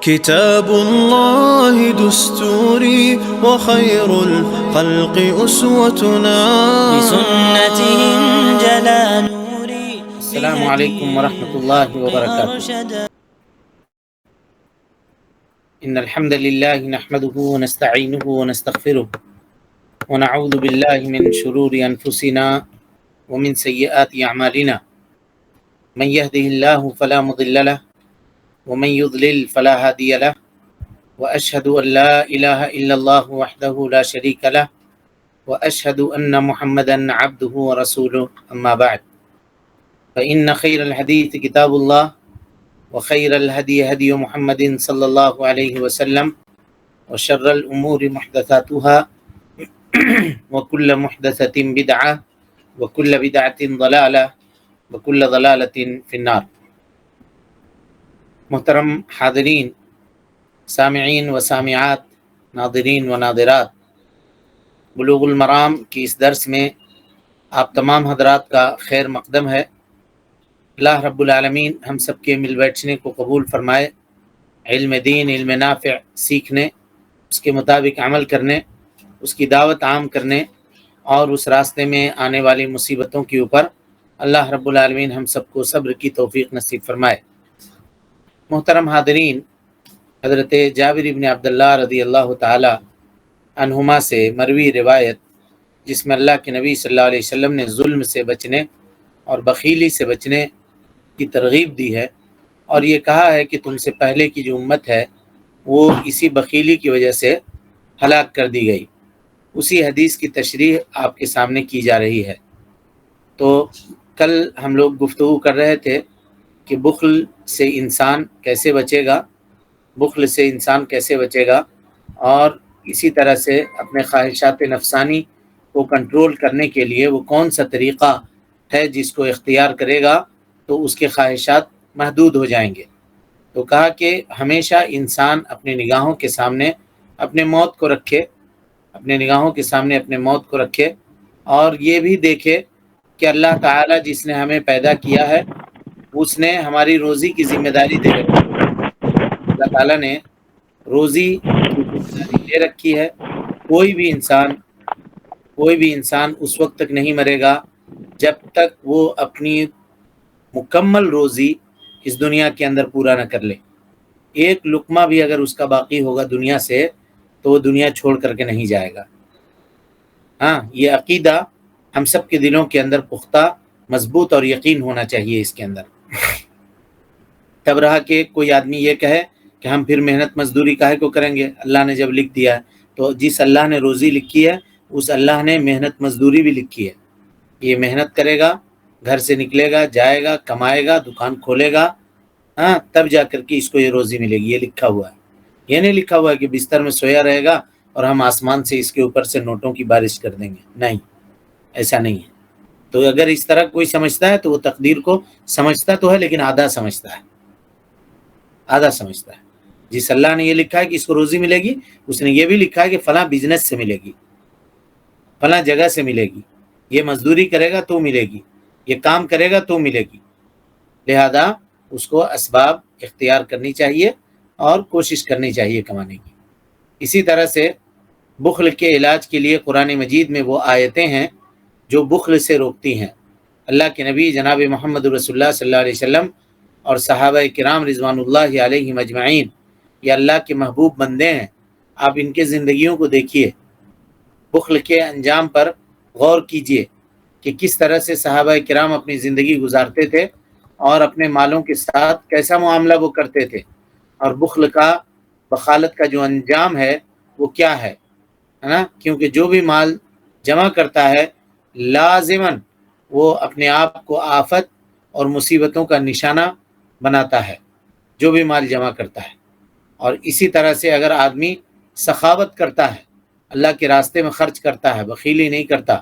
كتاب الله دستوري وخير الخلق أسوتنا بسنته انجلى نوري. السلام علیکم ورحمۃ اللہ وبرکاتہ. ان الحمد للہ نحمده ونستعینه ونستغفره ونعوذ باللہ من شرور انفسنا ومن سیئات اعمالنا من يهده الله فلا مضل له ومن يضلل فلا هادي له واشهد ان لا اله الا الله وحده لا شريك له واشهد ان محمدا عبده ورسوله. اما بعد فإن خير الحديث كتاب الله وخير الهدي هدي محمد صلى الله عليه وسلم وشر الأمور محدثاتها وكل محدثة بدعة وكل بدعة ضلالة وكل ضلالة في النار. محترم حاضرین، سامعین و سامعات، ناظرین و ناظرات، بلوغ المرام کی اس درس میں آپ تمام حضرات کا خیر مقدم ہے. اللہ رب العالمین ہم سب کے مل بیٹھنے کو قبول فرمائے، علم دین، علم نافع سیکھنے، اس کے مطابق عمل کرنے، اس کی دعوت عام کرنے اور اس راستے میں آنے والی مصیبتوں کے اوپر اللہ رب العالمین ہم سب کو صبر کی توفیق نصیب فرمائے. محترم حاضرین، حضرت جابر بن عبداللہ رضی اللہ تعالی عنہما سے مروی روایت جس میں اللہ کے نبی صلی اللہ علیہ وسلم نے ظلم سے بچنے اور بخیلی سے بچنے کی ترغیب دی ہے، اور یہ کہا ہے کہ تم سے پہلے کی جو امت ہے وہ اسی بخیلی کی وجہ سے ہلاک کر دی گئی. اسی حدیث کی تشریح آپ کے سامنے کی جا رہی ہے. تو کل ہم لوگ گفتگو کر رہے تھے کہ بخل سے انسان کیسے بچے گا، بخل سے انسان کیسے بچے گا، اور اسی طرح سے اپنے خواہشات نفسانی کو کنٹرول کرنے کے لیے وہ کون سا طریقہ ہے جس کو اختیار کرے گا تو اس کے خواہشات محدود ہو جائیں گے. تو کہا کہ ہمیشہ انسان اپنی نگاہوں کے سامنے اپنے موت کو رکھے، اپنے نگاہوں کے سامنے اپنے موت کو رکھے، اور یہ بھی دیکھے کہ اللہ تعالیٰ جس نے ہمیں پیدا کیا ہے اس نے ہماری روزی کی ذمہ داری دے رکھی ہے. اللہ تعالیٰ نے روزی کی ذمہ داری دے رکھی ہے. کوئی بھی انسان اس وقت تک نہیں مرے گا جب تک وہ اپنی مکمل روزی اس دنیا کے اندر پورا نہ کر لے. ایک لقمہ بھی اگر اس کا باقی ہوگا دنیا سے تو وہ دنیا چھوڑ کر کے نہیں جائے گا. ہاں، یہ عقیدہ ہم سب کے دلوں کے اندر پختہ، مضبوط اور یقین ہونا چاہیے اس کے اندر. تب رہا کہ کوئی آدمی یہ کہے کہ ہم پھر محنت مزدوری کاہے کو کریں گے، اللہ نے جب لکھ دیا ہے. تو جس اللہ نے روزی لکھی ہے اس اللہ نے محنت مزدوری بھی لکھی ہے. یہ محنت کرے گا، گھر سے نکلے گا، جائے گا، کمائے گا، دکان کھولے گا، ہاں، تب جا کر کے اس کو یہ روزی ملے گی. یہ لکھا ہوا ہے. یہ نہیں لکھا ہوا ہے کہ بستر میں سویا رہے گا اور ہم آسمان سے اس کے اوپر سے نوٹوں کی بارش کر دیں گے. نہیں، ایسا نہیں ہے. تو اگر اس طرح کوئی سمجھتا ہے تو وہ تقدیر کو سمجھتا تو ہے لیکن آدھا سمجھتا ہے. جس اللہ نے یہ لکھا ہے کہ اس کو روزی ملے گی، اس نے یہ بھی لکھا ہے کہ فلاں بزنس سے ملے گی، فلاں جگہ سے ملے گی، یہ مزدوری کرے گا تو ملے گی، یہ کام کرے گا تو ملے گی. لہذا اس کو اسباب اختیار کرنی چاہیے اور کوشش کرنی چاہیے کمانے کی. اسی طرح سے بخل کے علاج کے لیے قرآن مجید میں وہ آیتیں ہیں جو بخل سے روکتی ہیں. اللہ کے نبی جناب محمد رسول اللہ صلی اللہ علیہ وسلم اور صحابہ کرام رضوان اللہ علیہم اجمعین یہ اللہ کے محبوب بندے ہیں. آپ ان کے زندگیوں کو دیکھیے، بخل کے انجام پر غور کیجیے کہ کس طرح سے صحابہ کرام اپنی زندگی گزارتے تھے اور اپنے مالوں کے ساتھ کیسا معاملہ وہ کرتے تھے، اور بخل کا، بخالت کا جو انجام ہے وہ کیا ہے نا. کیونکہ جو بھی مال جمع کرتا ہے لازماً وہ اپنے آپ کو آفت اور مصیبتوں کا نشانہ بناتا ہے، جو بھی مال جمع کرتا ہے. اور اسی طرح سے اگر آدمی سخاوت کرتا ہے، اللہ کے راستے میں خرچ کرتا ہے، بخیلی نہیں کرتا،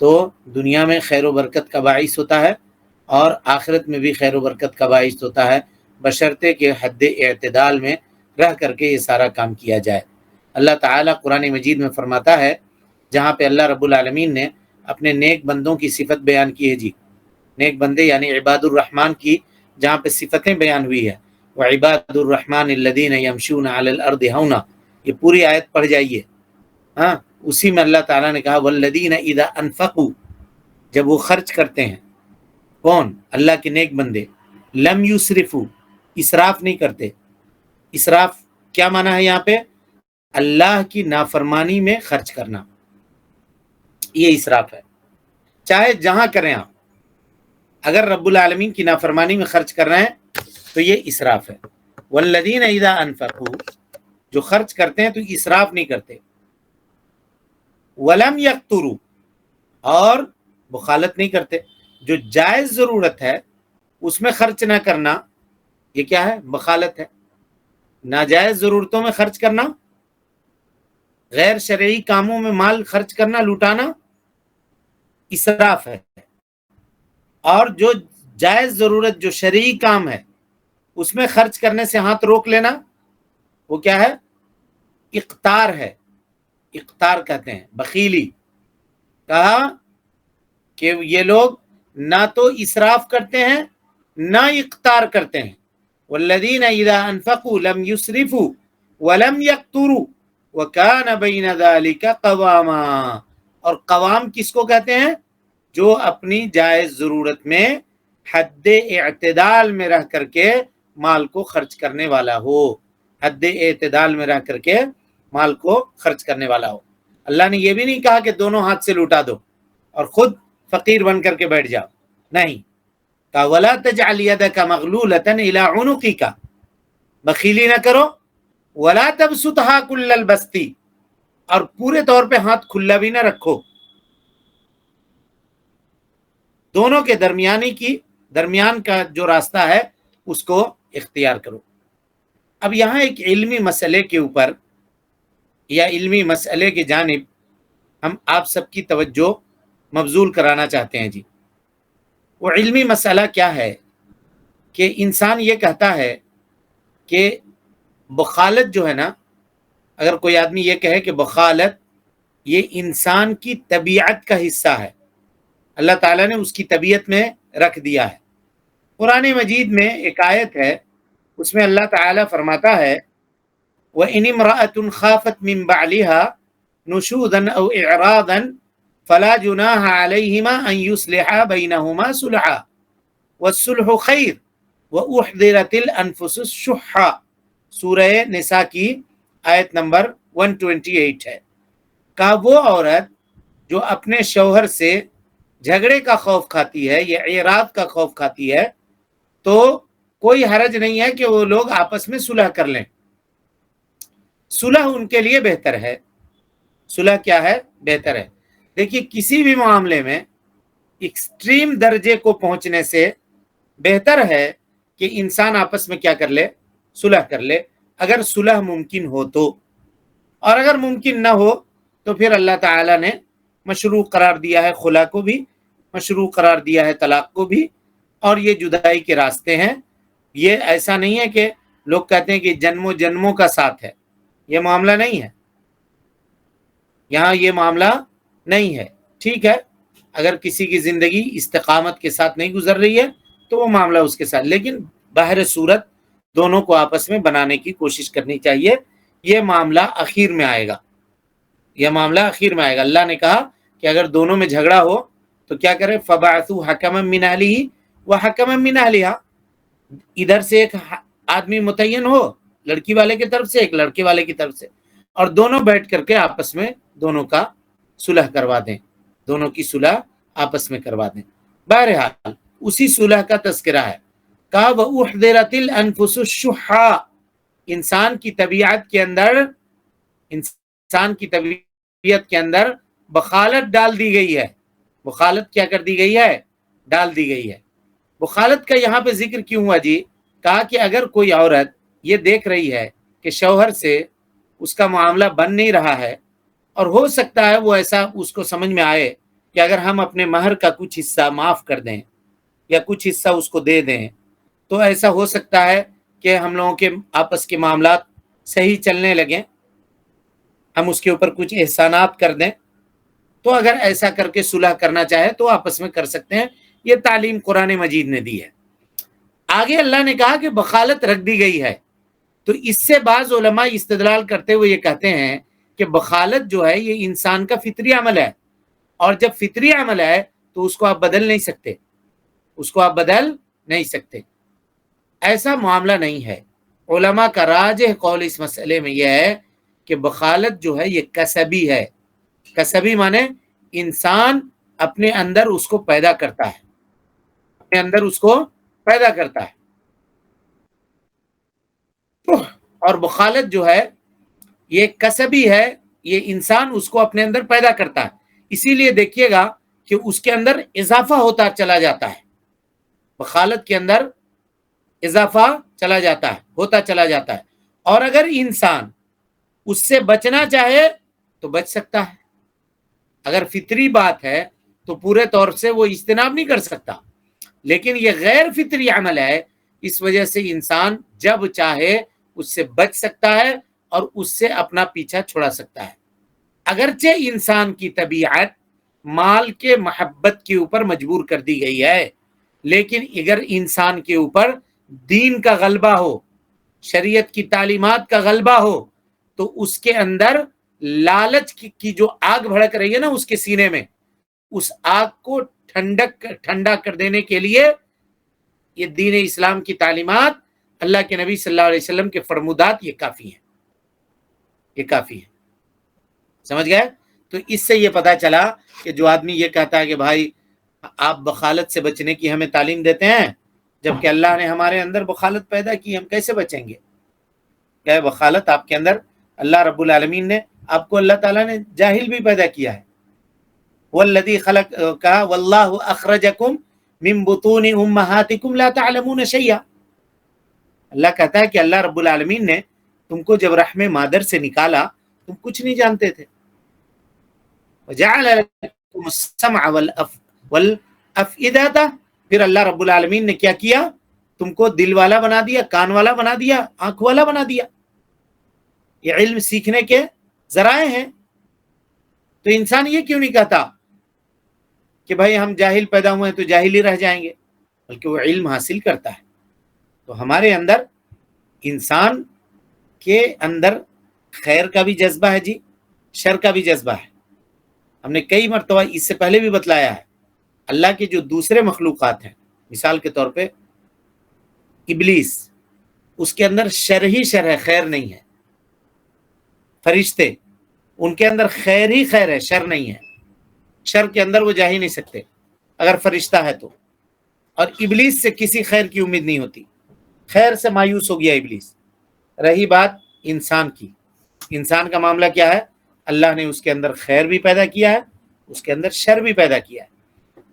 تو دنیا میں خیر و برکت کا باعث ہوتا ہے اور آخرت میں بھی خیر و برکت کا باعث ہوتا ہے، بشرطے کہ حد اعتدال میں رہ کر کے یہ سارا کام کیا جائے. اللہ تعالیٰ قرآن مجید میں فرماتا ہے، جہاں پہ اللہ رب العالمین نے اپنے نیک بندوں کی صفت بیان کی ہے، نیک بندے یعنی عباد الرحمن کی جہاں پہ صفتیں بیان ہوئی ہے، وعباد الرحمن الذین یمشون علی الارض ہونا، یہ پوری آیت پڑھ جائیے. ہاں اسی میں اللہ تعالیٰ نے کہا والذین اذا انفقوا، جب وہ خرچ کرتے ہیں. کون؟ اللہ کے نیک بندے. لم یسرفوا، اسراف نہیں کرتے. اسراف کیا معنی ہے یہاں پہ؟ اللہ کی نافرمانی میں خرچ کرنا، یہ اسراف ہے. چاہے جہاں کریں آپ، اگر رب العالمین کی نافرمانی میں خرچ کر رہے ہیں تو یہ اسراف ہے. والذین اذا انفقوا، جو خرچ کرتے ہیں تو اسراف نہیں کرتے. ولم یقتروا، اور بخالت نہیں کرتے. جو جائز ضرورت ہے اس میں خرچ نہ کرنا، یہ کیا ہے؟ بخالت ہے. ناجائز ضرورتوں میں خرچ کرنا، غیر شرعی کاموں میں مال خرچ کرنا، لوٹانا، اسراف ہے. اور جو جائز ضرورت، جو شرعی کام ہے، اس میں خرچ کرنے سے ہاتھ روک لینا، وہ کیا ہے؟ اقتار ہے. اقتار کہتے ہیں بخیلی. کہا کہ یہ لوگ نہ تو اسراف کرتے ہیں نہ اقتار کرتے ہیں. والذین اذا انفقوا لم یسرفوا ولم یقتروا وکان بین ذلک قواما. اور قوام کس کو کہتے ہیں؟ جو اپنی جائز ضرورت میں حد اعتدال میں رہ کر کے مال کو خرچ کرنے والا ہو. حد اعتدال میں رہ کر کے مال کو خرچ کرنے والا ہو. اللہ نے یہ بھی نہیں کہا کہ دونوں ہاتھ سے لوٹا دو اور خود فقیر بن کر کے بیٹھ جاؤ، نہیں. کہا وَلَا تَجْعَلْ يَدَكَ مَغْلُولَةً إِلَىٰ عُنُقِكَ، بخیلی نہ کرو. وَلَا تَبْسُطْهَا كُلَّ الْبَسْطِ، اور پورے طور پہ ہاتھ کھلا بھی نہ رکھو. دونوں کے درمیان کا جو راستہ ہے اس کو اختیار کرو. اب یہاں ایک علمی مسئلے کے اوپر یا علمی مسئلے کی جانب ہم آپ سب کی توجہ مبذول کرانا چاہتے ہیں جی. وہ علمی مسئلہ کیا ہے کہ انسان یہ کہتا ہے کہ بخالت جو ہے نا، اگر کوئی آدمی یہ کہے کہ بخالت یہ انسان کی طبیعت کا حصہ ہے، اللہ تعالیٰ نے اس کی طبیعت میں رکھ دیا ہے. قرآن مجید میں ایک آیت ہے، اس میں اللہ تعالیٰ فرماتا ہے وَإِنِ امْرَأَةٌ خَافَتْ مِنْ بَعْلِهَا نُشُوزًا أَوْ إِعْرَاضًا فَلَا جُنَاحَ عَلَيْهِمَا أَنْ يُصْلِحَا بَيْنَهُمَا صُلْحًا وَالصُّلْحُ خَيْرٌ وَأُحْضِرَتِ الْأَنفُسُ الشُّحَّ. سورہ نساء کی آیت نمبر 128 ہے. کہا وہ عورت جو اپنے شوہر سے جھگڑے کا خوف کھاتی ہے یا اعراض کا خوف کھاتی ہے تو کوئی حرج نہیں ہے کہ وہ لوگ آپس میں صلح کر لیں. صلح ان کے لیے بہتر ہے. صلح کیا ہے؟ بہتر ہے. دیکھیے کسی بھی معاملے میں ایکسٹریم درجے کو پہنچنے سے بہتر ہے کہ انسان آپس میں کیا کر لے؟ صلح کر لے، اگر صلح ممکن ہو تو. اور اگر ممکن نہ ہو تو پھر اللہ تعالیٰ نے مشروع قرار دیا ہے خلا کو بھی، مشروع قرار دیا ہے طلاق کو بھی، اور یہ جدائی کے راستے ہیں. یہ ایسا نہیں ہے کہ لوگ کہتے ہیں کہ جنموں جنموں کا ساتھ ہے، یہ معاملہ نہیں ہے. یہاں یہ معاملہ نہیں ہے. ٹھیک ہے اگر کسی کی زندگی استقامت کے ساتھ نہیں گزر رہی ہے تو وہ معاملہ اس کے ساتھ، لیکن باہر صورت دونوں کو آپس میں بنانے کی کوشش کرنی چاہیے. یہ معاملہ اخیر میں آئے گا، یہ معاملہ اخیر میں آئے گا. اللہ نے کہا کہ اگر دونوں میں جھگڑا ہو تو کیا کرے؟ فَبَعْثُوا حَكَمًا مِّنْ أَهْلِهِ وَحَكَمًا مِّنْ أَهْلِهَا. ادھر سے ایک آدمی متعین ہو لڑکی والے کی طرف سے، ایک لڑکے والے کی طرف سے، اور دونوں بیٹھ کر کے آپس میں دونوں کا صلح کروا دیں، دونوں کی صلح آپس میں کروا دیں. بہرحال اسی صلح کا تذکرہ ہے. کہا وَأُحْضِرَتِ الْأَنفُسُ الشُّحَّ. انسان کی طبیعت کے اندر بخالت ڈال دی گئی ہے. بخالت کیا کر دی گئی ہے؟ ڈال دی گئی ہے. بخالت کا یہاں پہ ذکر کیوں ہوا جی؟ کہا کہ اگر کوئی عورت یہ دیکھ رہی ہے کہ شوہر سے اس کا معاملہ بن نہیں رہا ہے، اور ہو سکتا ہے وہ ایسا اس کو سمجھ میں آئے کہ اگر ہم اپنے مہر کا کچھ حصہ معاف کر دیں یا کچھ حصہ اس کو دے دیں تو ایسا ہو سکتا ہے کہ ہم لوگوں کے آپس کے معاملات صحیح چلنے لگیں، ہم اس کے اوپر کچھ احسانات کر دیں. تو اگر ایسا کر کے صلح کرنا چاہے تو آپس میں کر سکتے ہیں. یہ تعلیم قرآن مجید نے دی ہے. آگے اللہ نے کہا کہ بخالت رکھ دی گئی ہے، تو اس سے بعض علماء استدلال کرتے ہوئے یہ کہتے ہیں کہ بخالت جو ہے یہ انسان کا فطری عمل ہے، اور جب فطری عمل ہے تو اس کو آپ بدل نہیں سکتے، اس کو آپ بدل نہیں سکتے، ایسا معاملہ نہیں ہے۔ علماء کا راجح قول اس مسئلے میں یہ ہے کہ بخالت جو ہے یہ کسبی ہے۔ کسبی مانے انسان اپنے اندر اس کو پیدا کرتا ہے، اپنے اندر اس کو پیدا کرتا ہے، اور بخالت جو ہے یہ کسبی ہے، یہ انسان اس کو اپنے اندر پیدا کرتا ہے۔ اسی لیے دیکھیے گا کہ اس کے اندر اضافہ ہوتا چلا جاتا ہے، بخالت کے اندر اضافہ چلا جاتا ہے، ہوتا چلا جاتا ہے، اور اگر انسان اس سے بچنا چاہے تو بچ سکتا ہے۔ اگر فطری بات ہے تو پورے طور سے وہ اجتناب نہیں کر سکتا، لیکن یہ غیر فطری عمل ہے، اس وجہ سے انسان جب چاہے اس سے بچ سکتا ہے اور اس سے اپنا پیچھا چھڑا سکتا ہے۔ اگرچہ انسان کی طبیعت مال کے محبت کے اوپر مجبور کر دی گئی ہے، لیکن اگر انسان کے اوپر دین کا غلبہ ہو، شریعت کی تعلیمات کا غلبہ ہو، تو اس کے اندر لالچ کی جو آگ بھڑک رہی ہے نا اس کے سینے میں، اس آگ کو ٹھنڈا کر دینے کے لیے یہ دین اسلام کی تعلیمات، اللہ کے نبی صلی اللہ علیہ وسلم کے فرمودات یہ کافی ہیں، یہ کافی ہے۔ سمجھ گئے؟ تو اس سے یہ پتا چلا کہ جو آدمی یہ کہتا ہے کہ بھائی آپ بخالت سے بچنے کی ہمیں تعلیم دیتے ہیں، جبکہ اللہ نے ہمارے اندر بخالت پیدا کی، ہم کیسے بچیں گے؟ کیا ہے بخالت آپ کے اندر؟ اللہ رب العالمین نے آپ کو، اللہ تعالیٰ نے جاہل بھی پیدا کیا ہے۔ والذی خلق کہا واللہ اخرجکم من بطون امہاتکم لا تعلمون شیئا، اللہ کہتا ہے کہ اللہ رب العالمین نے تم کو جب رحم مادر سے نکالا تم کچھ نہیں جانتے تھے۔ وجعل لکم السمع والافئدہ، پھر اللہ رب العالمین نے کیا کیا؟ تم کو دل والا بنا دیا، کان والا بنا دیا، آنکھ والا بنا دیا۔ یہ علم سیکھنے کے ذرائع ہیں۔ تو انسان یہ کیوں نہیں کہتا کہ بھائی ہم جاہل پیدا ہوئے ہیں تو جاہل ہی رہ جائیں گے، بلکہ وہ علم حاصل کرتا ہے۔ تو ہمارے اندر، انسان کے اندر خیر کا بھی جذبہ ہے جی، شر کا بھی جذبہ ہے۔ ہم نے کئی مرتبہ اس سے پہلے بھی بتلایا ہے، اللہ کے جو دوسرے مخلوقات ہیں، مثال کے طور پہ ابلیس، اس کے اندر شر ہی شر ہے، خیر نہیں ہے۔ فرشتے، ان کے اندر خیر ہی خیر ہے، شر نہیں ہے۔ شر کے اندر وہ جا ہی نہیں سکتے اگر فرشتہ ہے تو، اور ابلیس سے کسی خیر کی امید نہیں ہوتی، خیر سے مایوس ہو گیا ابلیس۔ رہی بات انسان کی، انسان کا معاملہ کیا ہے؟ اللہ نے اس کے اندر خیر بھی پیدا کیا ہے، اس کے اندر شر بھی پیدا کیا ہے۔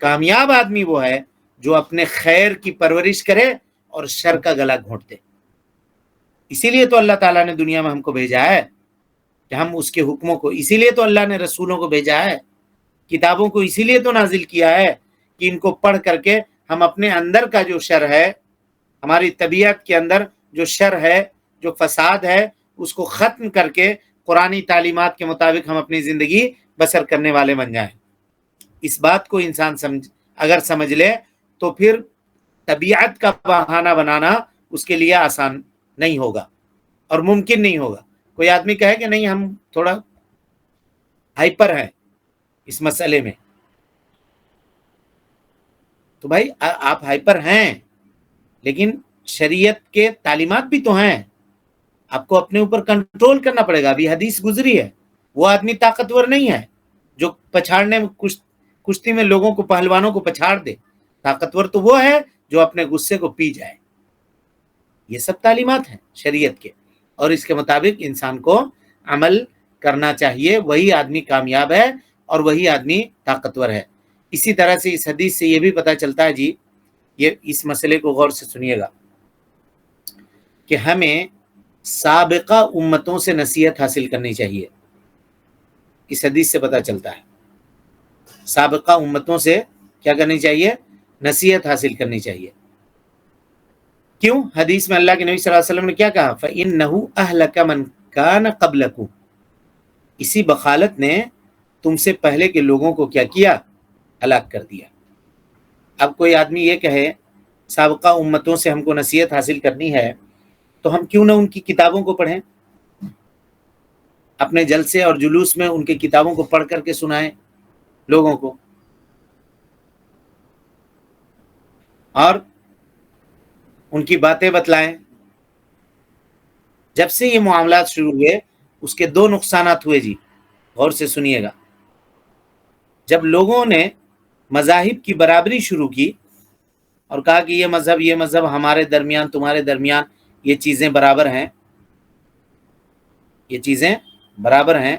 کامیاب آدمی وہ ہے جو اپنے خیر کی پرورش کرے اور شر کا گلا گھونٹ دے۔ اسی لیے تو اللہ تعالیٰ نے دنیا میں ہم کو بھیجا ہے کہ ہم اس کے حکموں کو، اسی لیے تو اللہ نے رسولوں کو بھیجا ہے، کتابوں کو اسی لیے تو نازل کیا ہے کہ ان کو پڑھ کر کے ہم اپنے اندر کا جو شر ہے، ہماری طبیعت کے اندر جو شر ہے، جو فساد ہے، اس کو ختم کر کے قرآنی تعلیمات کے مطابق ہم اپنی زندگی بسر کرنے والے بن جائیں۔ اس بات کو انسان اگر سمجھ لے تو پھر طبیعت کا بہانہ بنانا اس کے لیے آسان نہیں ہوگا اور ممکن نہیں ہوگا۔ کوئی آدمی کہے کہ نہیں ہم تھوڑا ہائپر ہیں اس مسئلے میں، تو بھائی آپ ہائپر ہیں، لیکن شریعت کے تعلیمات بھی تو ہیں، آپ کو اپنے اوپر کنٹرول کرنا پڑے گا۔ ابھی حدیث گزری ہے، وہ آدمی طاقتور نہیں ہے جو پچھاڑنے میں، کشتی میں لوگوں کو، پہلوانوں کو پچھاڑ دے۔ طاقتور تو وہ ہے جو اپنے غصے کو پی جائے۔ یہ سب تعلیمات ہیں شریعت کے، اور اس کے مطابق انسان کو عمل کرنا چاہیے، وہی آدمی کامیاب ہے اور وہی آدمی طاقتور ہے۔ اسی طرح سے اس حدیث سے یہ بھی پتہ چلتا ہے جی، یہ اس مسئلے کو غور سے سنیے گا، کہ ہمیں سابقہ امتوں سے نصیحت حاصل کرنی چاہیے۔ اس حدیث سے پتہ چلتا ہے سابقہ امتوں سے کیا کرنی چاہیے؟ نصیحت حاصل کرنی چاہیے۔ کیوں؟ حدیث میں اللہ کے نبی صلی اللہ علیہ وسلم نے کیا کہا؟ فَإِنَّهُ أَهْلَكَ مَنْ كَانَ قَبْلَكُمْ، اسی بخالت نے تم سے پہلے کے لوگوں کو کیا کیا؟ ہلاک کر دیا۔ اب کوئی آدمی یہ کہے سابقہ امتوں سے ہم کو نصیحت حاصل کرنی ہے تو ہم کیوں نہ ان کی کتابوں کو پڑھیں، اپنے جلسے اور جلوس میں ان کی کتابوں کو پڑھ کر کے سنائیں لوگوں کو، اور ان کی باتیں بتلائیں۔ جب سے یہ معاملات شروع ہوئے اس کے دو نقصانات ہوئے جی، غور سے سنیے گا۔ جب لوگوں نے مذاہب کی برابری شروع کی اور کہا کہ یہ مذہب ہمارے درمیان تمہارے درمیان یہ چیزیں برابر ہیں، یہ چیزیں برابر ہیں،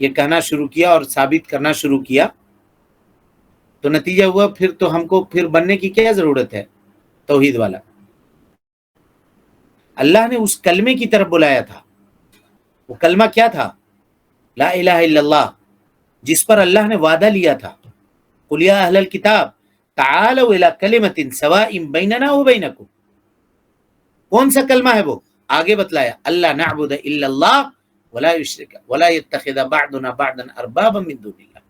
یہ کہنا شروع کیا اور ثابت کرنا شروع کیا، تو نتیجہ ہوا پھر تو ہم کو پھر بننے کی کیا ضرورت ہے، توحید والا۔ اللہ نے اس کلمے کی طرف بلایا تھا، وہ کلمہ کیا تھا؟ لا الہ الا اللہ، جس پر اللہ نے وعدہ لیا تھا، قل یا اہل الکتاب تعالوا الی کلمۃ سواء بیننا وبینکم۔ کون سا کلمہ ہے وہ؟ آگے بتلایا، اللہ نعبد الا اللہ ولا يتخذ بعضنا بعضا اربابا من دون اللہ،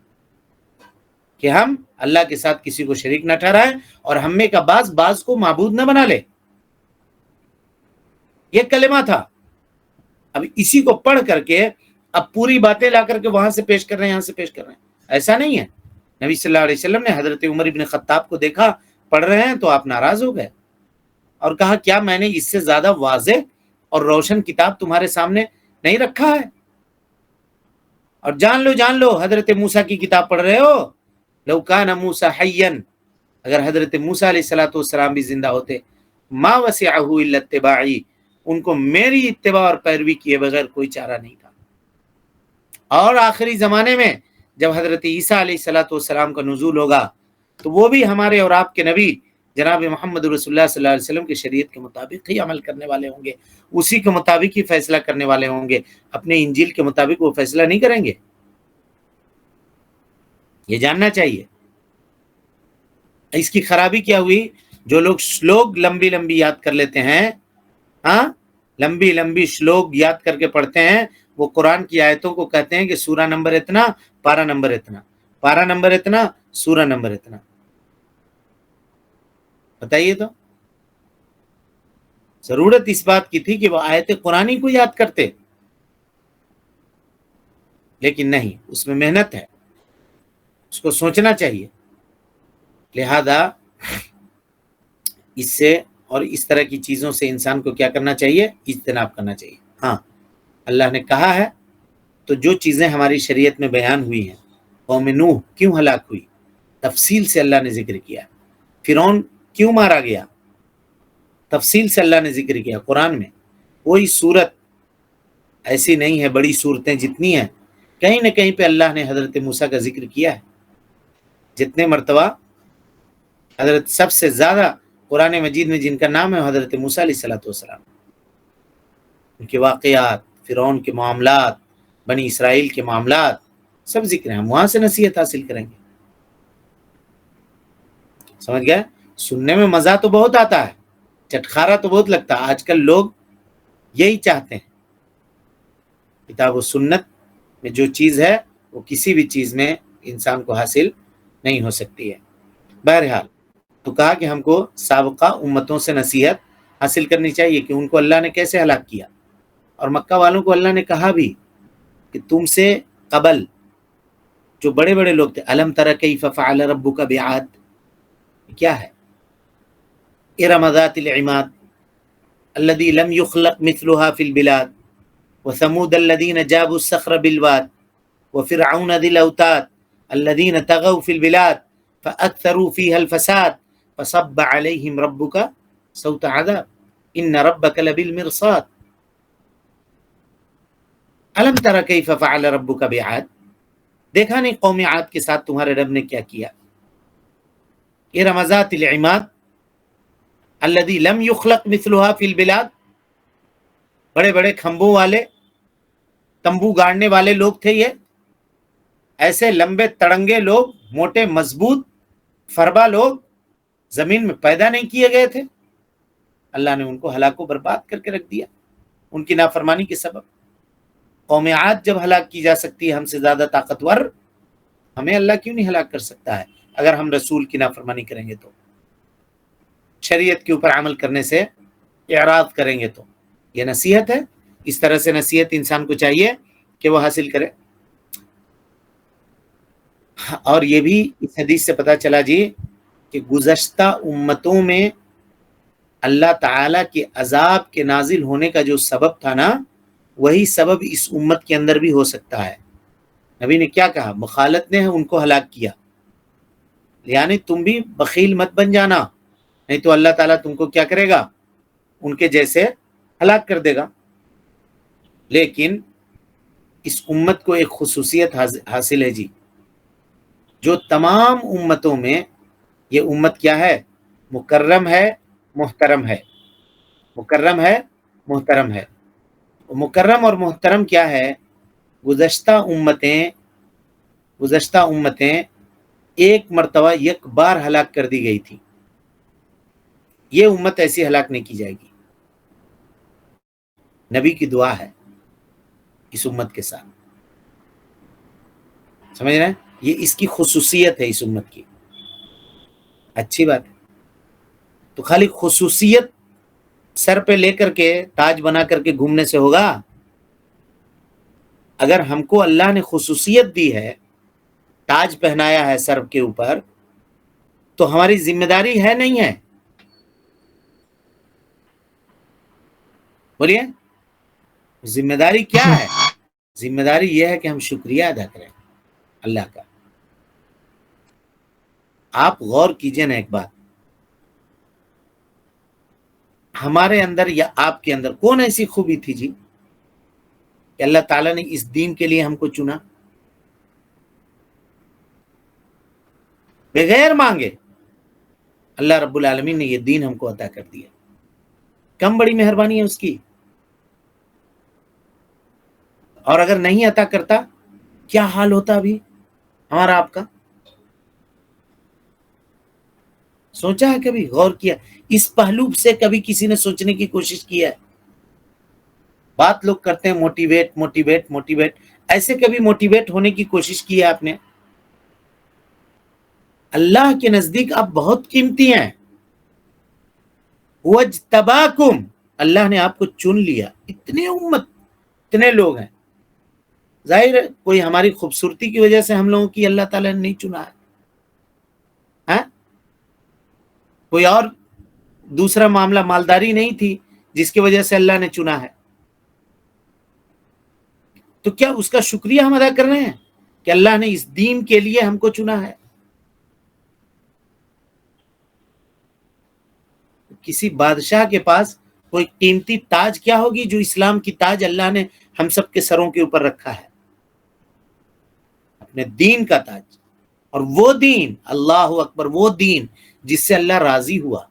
کہ ہم اللہ کے ساتھ کسی کو شریک نہ ٹھہرائیں اور ہم میں کا بعض کو معبود نہ بنا لے۔ یہ کلمہ تھا۔ اب اسی کو پڑھ کر کے اب پوری باتیں لا کر کے وہاں سے پیش کر رہے ہیں، یہاں سے پیش کر رہے ہیں، ایسا نہیں ہے۔ نبی صلی اللہ علیہ وسلم نے حضرت عمر ابن خطاب کو دیکھا پڑھ رہے ہیں تو آپ ناراض ہو گئے اور کہا کیا میں نے اس سے زیادہ واضح اور روشن کتاب تمہارے سامنے نہیں رکھا ہے؟ اور جان لو حضرت موسیٰ کی کتاب پڑھ رہے ہو، لو کان موسیٰ حیا، اگر حضرت موسیٰ علیہ السلام بھی زندہ ہوتے، ما وسعہ الا اتباعی، ان کو میری اتباع اور پیروی کیے بغیر کوئی چارہ نہیں تھا۔ اور آخری زمانے میں جب حضرت عیسیٰ علیہ السلام کا نزول ہوگا تو وہ بھی ہمارے اور آپ کے نبی جناب محمد رسول اللہ صلی اللہ علیہ وسلم کی شریعت کے مطابق ہی عمل کرنے والے ہوں گے، اسی کے مطابق ہی فیصلہ کرنے والے ہوں گے، اپنے انجیل کے مطابق وہ فیصلہ نہیں کریں گے۔ یہ جاننا چاہیے۔ اس کی خرابی کیا ہوئی؟ جو لوگ شلوک لمبی لمبی یاد کر لیتے ہیں، لمبی لمبی شلوک یاد کر کے پڑھتے ہیں، وہ قرآن کی آیتوں کو کہتے ہیں کہ سورہ نمبر اتنا، پارہ نمبر اتنا، پارہ نمبر اتنا، سورہ نمبر اتنا۔ بتائیے تو، ضرورت اس بات کی تھی کہ وہ آیت قرآنی کو یاد کرتے، لیکن نہیں، اس میں محنت ہے، اس کو سوچنا چاہیے۔ لہذا اس سے اور اس طرح کی چیزوں سے انسان کو کیا کرنا چاہیے؟ اجتناب کرنا چاہیے۔ ہاں، اللہ نے کہا ہے تو جو چیزیں ہماری شریعت میں بیان ہوئی ہیں، قوم نوح کیوں ہلاک ہوئی، تفصیل سے اللہ نے ذکر کیا، فرعون کیوں مارا گیا، تفصیل سے اللہ نے ذکر کیا قرآن میں۔ کوئی صورت ایسی نہیں ہے، بڑی صورتیں جتنی ہیں کہیں نہ کہیں پہ اللہ نے حضرت موسیٰ کا ذکر کیا ہے۔ جتنے مرتبہ حضرت سب سے زیادہ قرآن مجید میں جن کا نام ہے حضرت موسیٰ علیہ السلام، ان کے واقعات، فرعون کے معاملات، بنی اسرائیل کے معاملات سب ذکر ہیں، ہم وہاں سے نصیحت حاصل کریں گے۔ سمجھ گئے؟ سننے میں مزہ تو بہت آتا ہے، چٹخارا تو بہت لگتا ہے، آج کل لوگ یہی چاہتے ہیں۔ کتاب و سنت میں جو چیز ہے وہ کسی بھی چیز میں انسان کو حاصل نہیں ہو سکتی ہے۔ بہرحال تو کہا کہ ہم کو سابقہ امتوں سے نصیحت حاصل کرنی چاہیے کہ ان کو اللہ نے کیسے ہلاک کیا، اور مکہ والوں کو اللہ نے کہا بھی کہ تم سے قبل جو بڑے بڑے لوگ تھے، الم تر کیف فعل ربک بعاد، کیا ہے؟ ارم ذات العماد الذی لم یخلق مثلها فی البلاد وثمود الذین جابوا الصخر بالواد وفرعون ذی الاوتاد الذین طغوا فی البلاد فاکثروا فیها الفساد فصب علیہم ربک صوت عذاب ان ربک لبالمرصاد۔ الم تر کیف فعل ربک بعاد، دیکھا نہیں قوم عاد کے ساتھ تمہارے رب نے کیا کیا؟ ارم ذات العماد الذی لم یخلق مثلها فی البلاد، بڑے بڑے کھمبوں والے، تمبو گاڑنے والے لوگ تھے یہ، ایسے لمبے تڑنگے لوگ، موٹے مضبوط فربا لوگ زمین میں پیدا نہیں کیے گئے تھے۔ اللہ نے ان کو ہلاک و برباد کر کے رکھ دیا ان کی نافرمانی کے سبب۔ قوم عاد جب ہلاک کی جا سکتی ہے ہم سے زیادہ طاقتور، ہمیں اللہ کیوں نہیں ہلاک کر سکتا ہے اگر ہم رسول کی نافرمانی کریں گے تو؟ شریعت کے اوپر عمل کرنے سے اعراض کریں گے. تو یہ نصیحت ہے. اس طرح سے نصیحت انسان کو چاہیے کہ وہ حاصل کرے. اور یہ بھی اس حدیث سے پتہ چلا جی کہ گزشتہ امتوں میں اللہ تعالیٰ کے عذاب کے نازل ہونے کا جو سبب تھا نا، وہی سبب اس امت کے اندر بھی ہو سکتا ہے. نبی نے کیا کہا؟ مخالط نے ان کو ہلاک کیا. یعنی تم بھی بخیل مت بن جانا، نہیں تو اللہ تعالیٰ تم کو کیا کرے گا؟ ان کے جیسے ہلاک کر دے گا. لیکن اس امت کو ایک خصوصیت حاصل ہے جی، جو تمام امتوں میں یہ امت کیا ہے؟ مکرم ہے، محترم ہے. مکرم ہے، محترم ہے. مکرم اور محترم کیا ہے؟ گزشتہ امتیں ایک مرتبہ یک بار ہلاک کر دی گئی تھی. یہ امت ایسی ہلاک نہیں کی جائے گی. نبی کی دعا ہے اس امت کے ساتھ. سمجھ رہے ہیں؟ یہ اس کی خصوصیت ہے اس امت کی. اچھی بات ہے. تو خالی خصوصیت سر پہ لے کر کے تاج بنا کر کے گھومنے سے ہوگا؟ اگر ہم کو اللہ نے خصوصیت دی ہے، تاج پہنایا ہے سر کے اوپر، تو ہماری ذمہ داری ہے نہیں ہے؟ بولیے، ذمہ داری کیا ہے؟ ذمہ داری یہ ہے کہ ہم شکریہ ادا کریں اللہ کا. آپ غور کیجئے نا ایک بات، ہمارے اندر یا آپ کے اندر کون ایسی خوبی تھی جی کہ اللہ تعالیٰ نے اس دین کے لیے ہم کو چنا؟ بغیر مانگے اللہ رب العالمین نے یہ دین ہم کو عطا کر دیا. کم بڑی مہربانی ہے اس کی. اور اگر نہیں عطا کرتا کیا حال ہوتا ابھی ہمارا آپ کا؟ سوچا ہے کبھی؟ غور کیا اس پہلو سے؟ کبھی کسی نے سوچنے کی کوشش کی ہے؟ بات لوگ کرتے ہیں موٹیویٹ موٹیویٹ موٹیویٹ. ایسے کبھی موٹیویٹ ہونے کی کوشش کی ہے آپ نے؟ اللہ کے نزدیک آپ بہت قیمتی ہیں. وَاجْتَبَاكُمْ، اللہ نے آپ کو چن لیا. اتنے امت، اتنے لوگ ہیں. ظاہر ہے کوئی ہماری خوبصورتی کی وجہ سے ہم لوگوں کی اللہ تعالیٰ نے نہیں چنا ہے. کوئی اور دوسرا معاملہ مالداری نہیں تھی جس کی وجہ سے اللہ نے چنا ہے. تو کیا اس کا شکریہ ہم ادا کر رہے ہیں کہ اللہ نے اس دین کے لیے ہم کو چنا ہے؟ کسی بادشاہ کے پاس کوئی قیمتی تاج کیا ہوگی جو اسلام کی تاج اللہ نے ہم سب کے سروں کے اوپر رکھا ہے، اپنے دین کا تاج. اور وہ دین، اللہ اکبر، وہ دین جس سے اللہ راضی ہوا،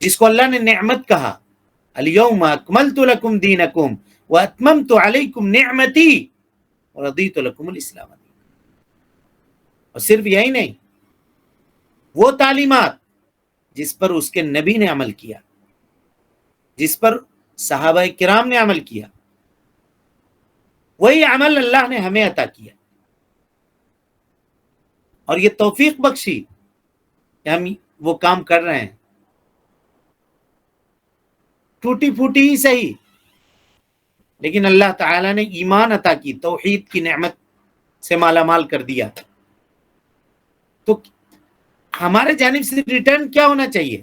جس کو اللہ نے نعمت کہا، الیوم اکملت لکم دینکم واتممت علیکم نعمتی ورضیت لکم الاسلام دینا. اور صرف یہی نہیں، وہ تعلیمات جس پر اس کے نبی نے عمل کیا، جس پر صحابہ کرام نے عمل کیا، وہی عمل اللہ نے ہمیں عطا کیا. اور یہ توفیق بخشی کہ ہم وہ کام کر رہے ہیں. ٹوٹی پھوٹی ہی صحیح، لیکن اللہ تعالیٰ نے ایمان عطا کی، توحید کی نعمت سے مالا مال کر دیا. تو ہمارے جانب سے ریٹرن کیا ہونا چاہیے؟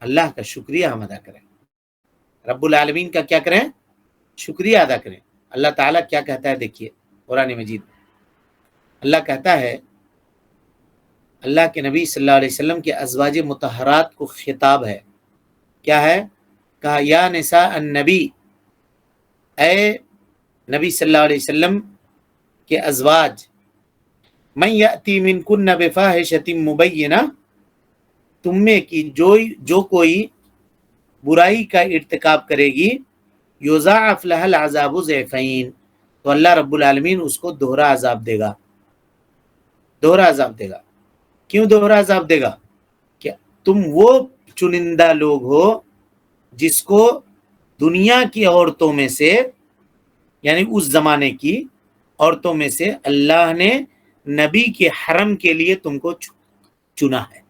اللہ کا شکریہ ہم ادا کریں، رب العالمین کا کیا کریں؟ شکریہ ادا کریں. اللہ تعالیٰ کیا کہتا ہے دیکھیے قرآن مجید میں. اللہ کہتا ہے، اللہ کے نبی صلی اللہ علیہ وسلم کے ازواج مطہرات کو خطاب ہے. کیا ہے؟ کہا یا نساء النبی، اے نبی صلی اللہ علیہ وسلم کے ازواج، من یأتی منکن بفاحشۃ مبینہ، تم میں کی جو کوئی برائی کا ارتکاب کرے گی، یضاعف لها العذاب ضعفین، تو اللہ رب العالمین اس کو دوہرا عذاب دے گا. دوہرا عذاب دے گا. کیوں دوہرا عذاب دے گا؟ کہ تم وہ چنندہ لوگ ہو جس کو دنیا کی عورتوں میں سے، یعنی اس زمانے کی عورتوں میں سے اللہ نے نبی کے حرم کے لیے تم کو چنا ہے،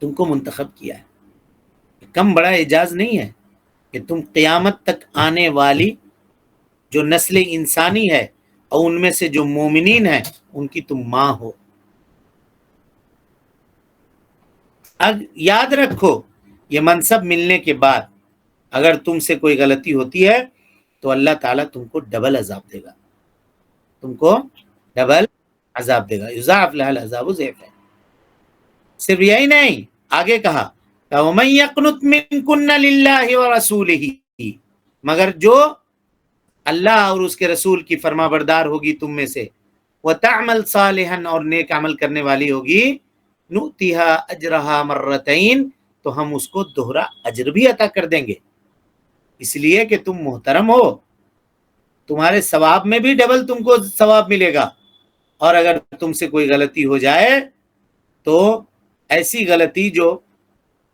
تم کو منتخب کیا ہے۔ کم بڑا اعزاز نہیں ہے کہ تم قیامت تک آنے والی جو نسل انسانی ہے اور ان میں سے جو مومنین ہیں ان کی تم ماں ہو۔ اب یاد رکھو یہ منصب ملنے کے بعد اگر تم سے کوئی غلطی ہوتی ہے تو اللہ تعالیٰ تم کو ڈبل عذاب دے گا، تم کو ڈبل عذاب دے گا، یضاعف لها العذاب ضعفین۔ صرف یہی نہیں، آگے کہا وَمَن يَقْنُتْ مِنكُنَّ لِلَّهِ وَرَسُولِهِ، مگر جو اللہ اور اس کے رسول کی فرما بردار ہوگی تم میں سے، وَتَعْمَلْ صَالِحًا اور نیک عمل کرنے والی ہوگی، نُؤْتِهَا أَجْرَهَا مرتين، تو ہم اس کو دوہرا اجر بھی عطا کر دیں گے، اس لیے کہ تم محترم ہو، تمہارے ثواب میں بھی ڈبل تم کو ثواب ملے گا، اور اگر تم سے کوئی غلطی ہو جائے تو ایسی غلطی جو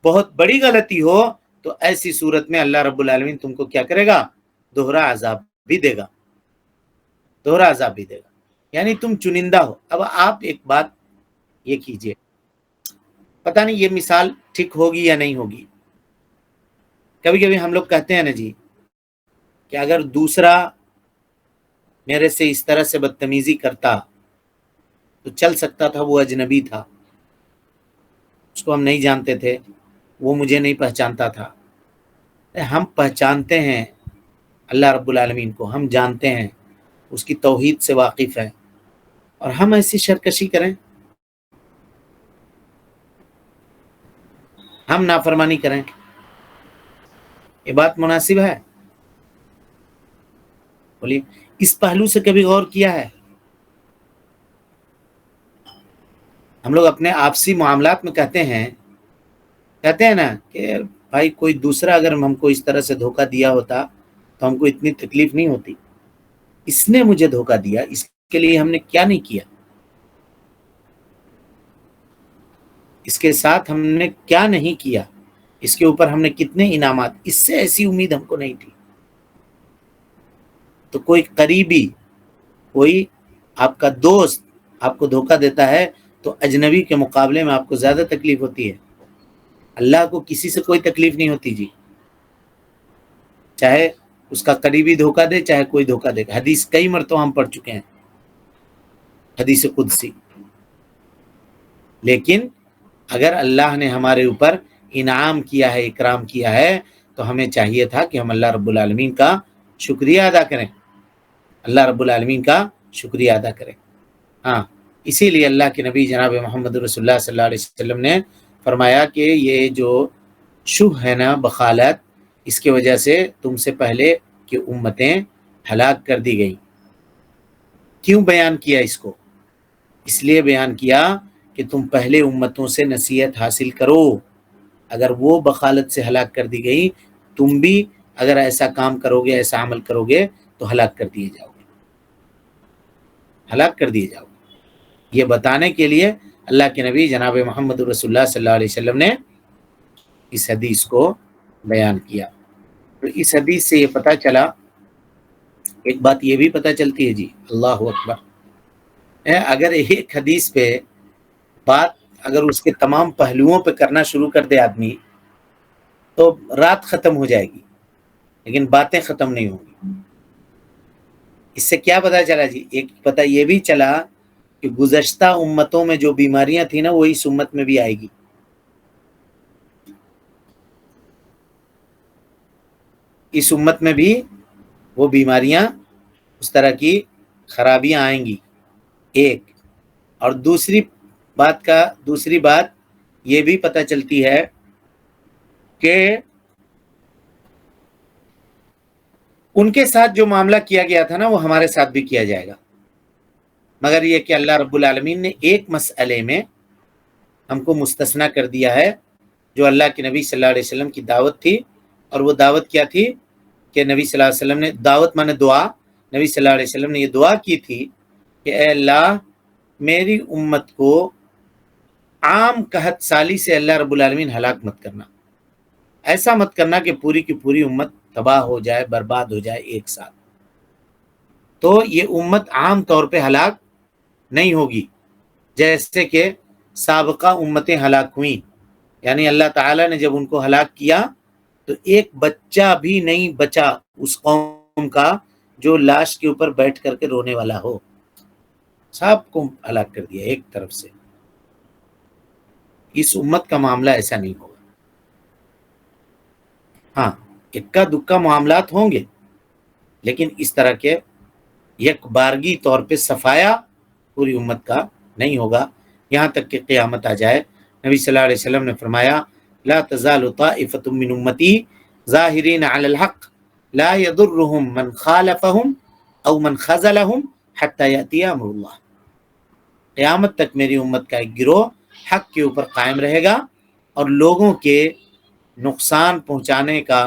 بہت بڑی غلطی ہو تو ایسی صورت میں اللہ رب العالمین تم کو کیا کرے گا؟ دوہرا عذاب بھی دے گا، دوہرا عذاب بھی دے گا، یعنی تم چنندہ ہو۔ اب آپ ایک بات یہ کیجئے، پتہ نہیں یہ مثال ٹھیک ہوگی یا نہیں ہوگی، کبھی کبھی ہم لوگ کہتے ہیں نا جی کہ اگر دوسرا میرے سے اس طرح سے بدتمیزی کرتا تو چل سکتا تھا، وہ اجنبی تھا، اس کو ہم نہیں جانتے تھے، وہ مجھے نہیں پہچانتا تھا۔ ہم پہچانتے ہیں اللہ رب العالمین کو، ہم جانتے ہیں، اس کی توحید سے واقف ہیں، اور ہم ایسی سرکشی کریں، ہم نافرمانی کریں، یہ بات مناسب ہے؟ بولیے، اس پہلو سے کبھی غور کیا ہے؟ ہم لوگ اپنے آپسی معاملات میں کہتے ہیں نا کہ بھائی کوئی دوسرا اگر ہم کو اس طرح سے دھوکہ دیا ہوتا تو ہم کو اتنی تکلیف نہیں ہوتی، اس نے مجھے دھوکہ دیا، اس کے لیے ہم نے کیا نہیں کیا، اس کے ساتھ ہم نے کیا نہیں کیا، اس کے اوپر ہم نے کتنے انعامات، اس سے ایسی امید ہم کو نہیں تھی۔ تو کوئی قریبی، کوئی آپ کا دوست آپ کو دھوکہ دیتا ہے تو اجنبی کے مقابلے میں آپ کو زیادہ تکلیف ہوتی ہے۔ اللہ کو کسی سے کوئی تکلیف نہیں ہوتی جی، چاہے اس کا قریبی دھوکہ دے چاہے کوئی دھوکہ دے۔ حدیث کئی مرتبہ ہم پڑھ چکے ہیں، حدیث قدسی۔ لیکن اگر اللہ نے ہمارے اوپر انعام کیا ہے، اکرام کیا ہے، تو ہمیں چاہیے تھا کہ ہم اللہ رب العالمین کا شکریہ ادا کریں، اللہ رب العالمین کا شکریہ ادا کریں۔ ہاں، اسی لیے اللہ کے نبی جناب محمد رسول اللہ صلی اللہ علیہ وسلم نے فرمایا کہ یہ جو شبہ ہے نا، بخالت، اس کی وجہ سے تم سے پہلے کی امتیں ہلاک کر دی گئیں۔ کیوں بیان کیا اس کو؟ اس لیے بیان کیا کہ تم پہلے امتوں سے نصیحت حاصل کرو، اگر وہ بخالت سے ہلاک کر دی گئی، تم بھی اگر ایسا کام کرو گے، ایسا عمل کرو گے تو ہلاک کر دیے جاؤ گے، ہلاک کر دیے جاؤ گے۔ یہ بتانے کے لیے اللہ کے نبی جناب محمد رسول اللہ صلی اللہ علیہ وسلم نے اس حدیث کو بیان کیا۔ تو اس حدیث سے یہ پتہ چلا، ایک بات یہ بھی پتہ چلتی ہے جی، اللہ اکبر، اگر ایک حدیث پہ بات اگر اس کے تمام پہلوؤں پہ کرنا شروع کر دے آدمی تو رات ختم ہو جائے گی، لیکن باتیں ختم نہیں ہوں گی۔ اس سے کیا پتہ چلا جی؟ ایک پتہ یہ بھی چلا کہ گزشتہ امتوں میں جو بیماریاں تھیں نا، وہ اس امت میں بھی آئے گی۔ اس امت میں بھی وہ بیماریاں، اس طرح کی خرابیاں آئیں گی، ایک۔ اور دوسری بات یہ بھی پتہ چلتی ہے کہ ان کے ساتھ جو معاملہ کیا گیا تھا نا، وہ ہمارے ساتھ بھی کیا جائے گا، مگر یہ کہ اللہ رب العالمین نے ایک مسئلے میں ہم کو مستثنا کر دیا ہے، جو اللہ کے نبی صلی اللہ علیہ وسلم کی دعوت تھی، اور وہ دعوت کیا تھی کہ نبی صلی اللہ علیہ وسلم نے دعوت مانے دعا، نبی صلی اللہ علیہ وسلم نے یہ دعا کی تھی کہ اے اللہ میری امت کو عام قحط سالی سے اللہ رب العالمین ہلاک مت کرنا، ایسا مت کرنا کہ پوری کی پوری امت تباہ ہو جائے، برباد ہو جائے ایک ساتھ۔ تو یہ امت عام طور پہ ہلاک نہیں ہوگی جیسے کہ سابقہ امتیں ہلاک ہوئیں. یعنی اللہ تعالیٰ نے جب ان کو ہلاک کیا تو ایک بچہ بھی نہیں بچا اس قوم کا جو لاش کے اوپر بیٹھ کر کے رونے والا ہو. سب کو ہلاک کر دیا ایک طرف سے. اس امت کا معاملہ ایسا نہیں ہوگا. ہاں اکا دکا معاملات ہوں گے لیکن اس طرح کے یک بارگی طور پہ صفایا پوری امت کا نہیں ہوگا یہاں تک کہ قیامت آ جائے. نبی صلی اللہ علیہ وسلم نے فرمایا لا تزال طائفة من امتی ظاہرین علی الحق لا يضرهم من خالفهم او من خذلهم حتى یأتی امر اللہ. قیامت تک میری امت کا ایک گروہ حق کے اوپر قائم رہے گا اور لوگوں کے نقصان پہنچانے کا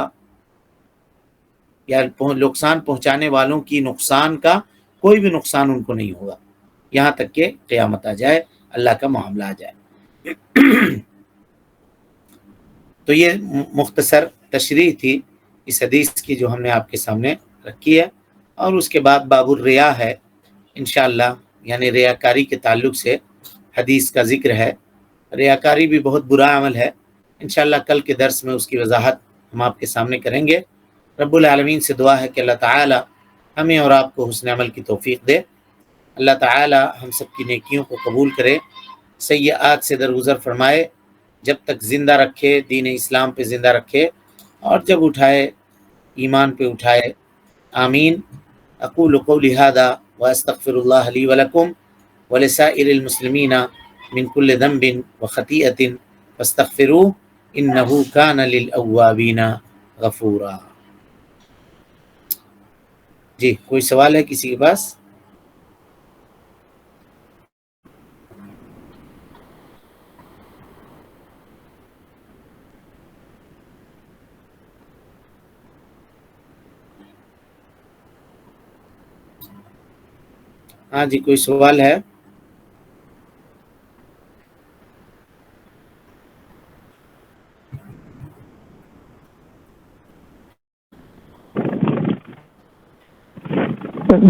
یا نقصان پہنچانے والوں کی نقصان کا کوئی بھی نقصان ان کو نہیں ہوگا یہاں تک کہ قیامت آ جائے، اللہ کا معاملہ آ جائے. تو یہ مختصر تشریح تھی اس حدیث کی جو ہم نے آپ کے سامنے رکھی ہے. اور اس کے بعد باب الریا ہے انشاءاللہ، یعنی ریاکاری کے تعلق سے حدیث کا ذکر ہے. ریاکاری بھی بہت برا عمل ہے. انشاءاللہ کل کے درس میں اس کی وضاحت ہم آپ کے سامنے کریں گے. رب العالمین سے دعا ہے کہ اللہ تعالی ہمیں اور آپ کو حسن عمل کی توفیق دے. اللہ تعالی ہم سب کی نیکیوں کو قبول کرے، سیئات سے درگزر فرمائے، جب تک زندہ رکھے، دین اسلام پہ زندہ رکھے، اور جب اٹھائے ایمان پہ اٹھائے. آمین. اقول قولی هذا واستغفر الله لي ولكم ولسائر المسلمين من كل ذنب وخطيئة فاستغفروه انه كان للأوابين غفورا. جی کوئی سوال ہے کسی کے پاس؟ ہاں جی کوئی سوال ہے؟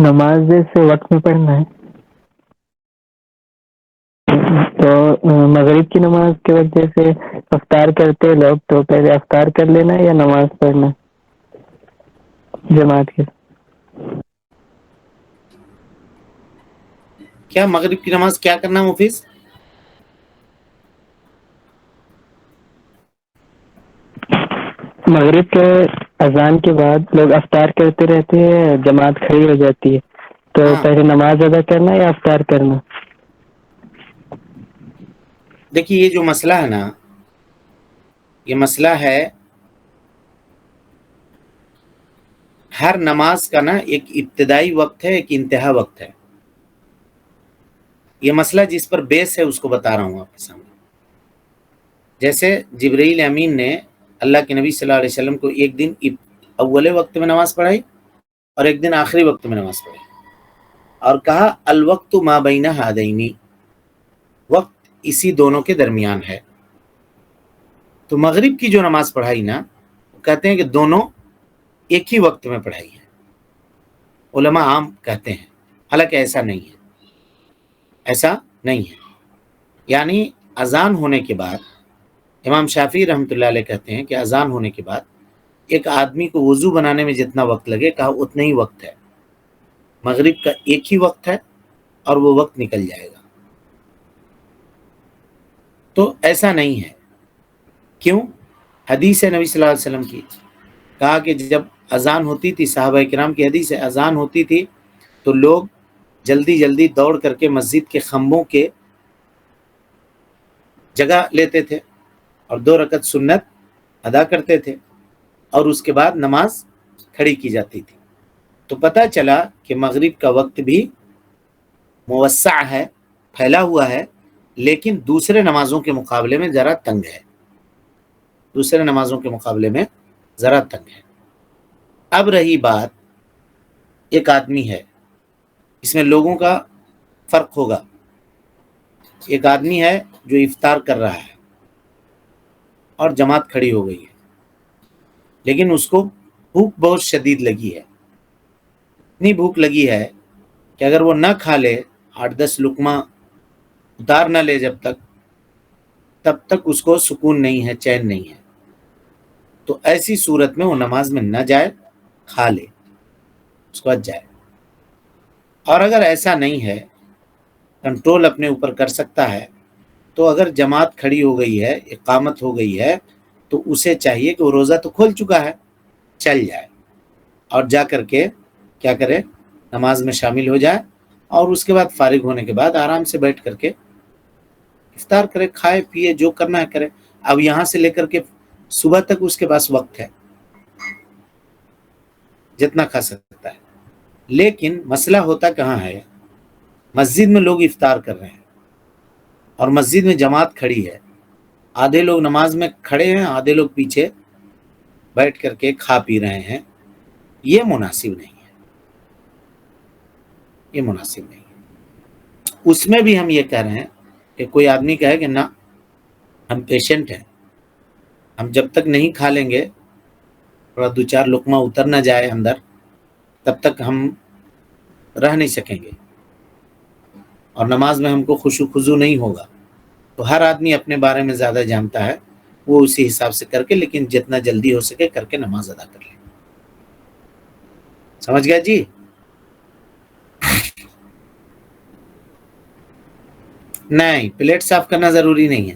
نماز سے وقت میں پڑھنا ہے تو مغرب کی نماز کی وجہ سے افطار کرتے لوگ تو پہلے افطار کر لینا ہے یا نماز پڑھنا جماعت کے؟ کیا مغرب کی نماز کیا کرنا مفیز؟ مغرب کے اذان کے بعد لوگ افطار کرتے رہتے ہیں، جماعت کھڑی ہو جاتی ہے تو ہاں پہلے نماز ادا کرنا یا افطار کرنا؟ دیکھیے یہ جو مسئلہ ہے نا، یہ مسئلہ ہے ہر نماز کا نا ایک ابتدائی وقت ہے، ایک انتہا وقت ہے. یہ مسئلہ جس پر بیس ہے اس کو بتا رہا ہوں آپ کے سامنے. جیسے جبرائیل امین نے اللہ کے نبی صلی اللہ علیہ وسلم کو ایک دن اول وقت میں نماز پڑھائی اور ایک دن آخری وقت میں نماز پڑھائی اور کہا الوقت ما بین ہذین، وقت اسی دونوں کے درمیان ہے. تو مغرب کی جو نماز پڑھائی نا، کہتے ہیں کہ دونوں ایک ہی وقت میں پڑھائی ہے. علماء عام کہتے ہیں، حالانکہ ایسا نہیں ہے، ایسا نہیں ہے. یعنی اذان ہونے کے بعد امام شافعی رحمۃ اللہ علیہ کہتے ہیں کہ اذان ہونے کے بعد ایک آدمی کو وضو بنانے میں جتنا وقت لگے کہا اتنا ہی وقت ہے. مغرب کا ایک ہی وقت ہے اور وہ وقت نکل جائے گا. تو ایسا نہیں ہے. کیوں؟ حدیث ہے نبی صلی اللہ علیہ وسلم کی، کہا کہ جب اذان ہوتی تھی، صحابہ کرام کی حدیث ہے، اذان ہوتی تھی تو لوگ جلدی جلدی دوڑ کر کے مسجد کے خمبوں کے جگہ لیتے تھے اور 2 رکعت سنت ادا کرتے تھے اور اس کے بعد نماز کھڑی کی جاتی تھی. تو پتہ چلا کہ مغرب کا وقت بھی موسع ہے، پھیلا ہوا ہے، لیکن دوسرے نمازوں کے مقابلے میں ذرا تنگ ہے. دوسرے نمازوں کے مقابلے میں ذرا تنگ ہے. اب رہی بات، ایک آدمی ہے، اس میں لوگوں کا فرق ہوگا. ایک آدمی ہے جو افطار کر رہا ہے اور جماعت کھڑی ہو گئی ہے، لیکن اس کو بھوک بہت شدید لگی ہے اتنی بھوک لگی ہے کہ اگر وہ نہ کھا لے، 8-10 لقمہ اتار نہ لے جب تک، تب تک اس کو سکون نہیں ہے، چین نہیں ہے. تو ایسی صورت میں وہ نماز میں نہ جائے، کھا لے، اس کے بعد جائے. اور اگر ایسا نہیں ہے، کنٹرول اپنے اوپر کر سکتا ہے، تو اگر جماعت کھڑی ہو گئی ہے، اقامت ہو گئی ہے، تو اسے چاہیے کہ وہ روزہ تو کھول چکا ہے، چل جائے اور جا کر کے کیا کرے، نماز میں شامل ہو جائے، اور اس کے بعد فارغ ہونے کے بعد آرام سے بیٹھ کر کے افطار کرے، کھائے پیے، جو کرنا ہے کرے. اب یہاں سے لے کر کے صبح تک اس کے پاس وقت ہے، جتنا کھا سکتا ہے. لیکن مسئلہ ہوتا کہاں ہے؟ مسجد میں لوگ افطار کر رہے ہیں اور مسجد میں جماعت کھڑی ہے، آدھے لوگ نماز میں کھڑے ہیں، آدھے لوگ پیچھے بیٹھ کر کے کھا پی رہے ہیں. یہ مناسب نہیں ہے، یہ مناسب نہیں ہے. اس میں بھی ہم یہ کہہ رہے ہیں کہ کوئی آدمی کہے کہ نہ، ہم پیشنٹ ہیں، ہم جب تک نہیں کھا لیں گے، تھوڑا 2-4 لقمہ اتر نہ جائے اندر، تب تک ہم رہ نہیں سکیں گے اور نماز میں ہم کو خشوع خضوع نہیں ہوگا. تو ہر آدمی اپنے بارے میں زیادہ جانتا ہے، وہ اسی حساب سے کر کے، لیکن جتنا جلدی ہو سکے کر کے نماز ادا کر لے. سمجھ گیا جی؟ نہیں، پلیٹ صاف کرنا ضروری نہیں ہے،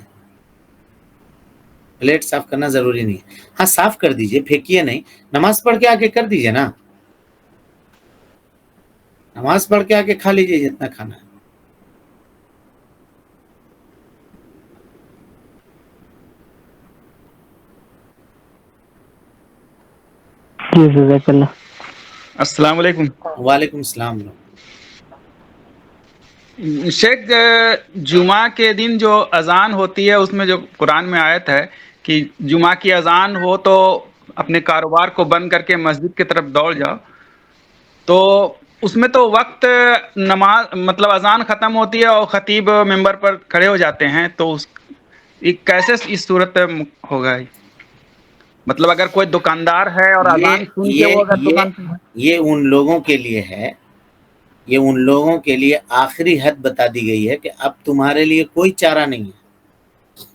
پلیٹ صاف کرنا ضروری نہیں ہے. ہاں صاف کر دیجئے، پھینکیے نہیں، نماز پڑھ کے آ کے کر دیجئے نا، نماز پڑھ کے آ کے کھا لیجئے جتنا کھانا ہے. جی جزاک اللہ. السلام علیکم وعلیکم السلام. شیخ. جمعہ کے دن جو اذان ہوتی ہے، اس میں جو قرآن میں آیت ہے کہ جمعہ کی اذان ہو تو اپنے کاروبار کو بند کر کے مسجد کی طرف دوڑ جاؤ، تو اس میں تو وقت نماز مطلب اذان ختم ہوتی ہے اور خطیب ممبر پر کھڑے ہو جاتے ہیں، تو یہ کیسے اس صورت ہوگا؟ مطلب اگر کوئی دکاندار ہے اور یہ اذان سن کے یہ وہ اگر یہ دکان پہ ہے. یہ ان لوگوں کے لیے ہے، یہ ان لوگوں کے لیے آخری حد بتا دی گئی ہے کہ اب تمہارے لیے کوئی چارہ نہیں ہے،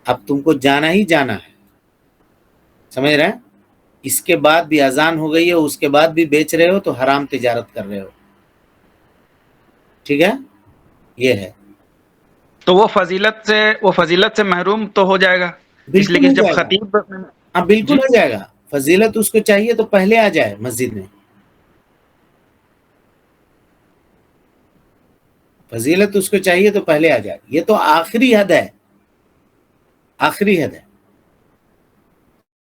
اب تم کو جانا ہی جانا ہے. سمجھ رہے ہیں؟ اس کے بعد بھی اذان ہو گئی ہے، اس کے بعد بھی بیچ رہے ہو تو حرام تجارت کر رہے ہو. ٹھیک ہے؟ یہ ہے. تو وہ فضیلت سے محروم تو ہو جائے گا، اس لیے بالکل کہ ہو جب جائے گا، خطیب. ہاں بالکل جی. ہو جائے گا. فضیلت اس کو چاہیے تو پہلے آ جائے مسجد میں، فضیلت اس کو چاہیے تو پہلے آ جائے. یہ تو آخری حد ہے، آخری حد ہے.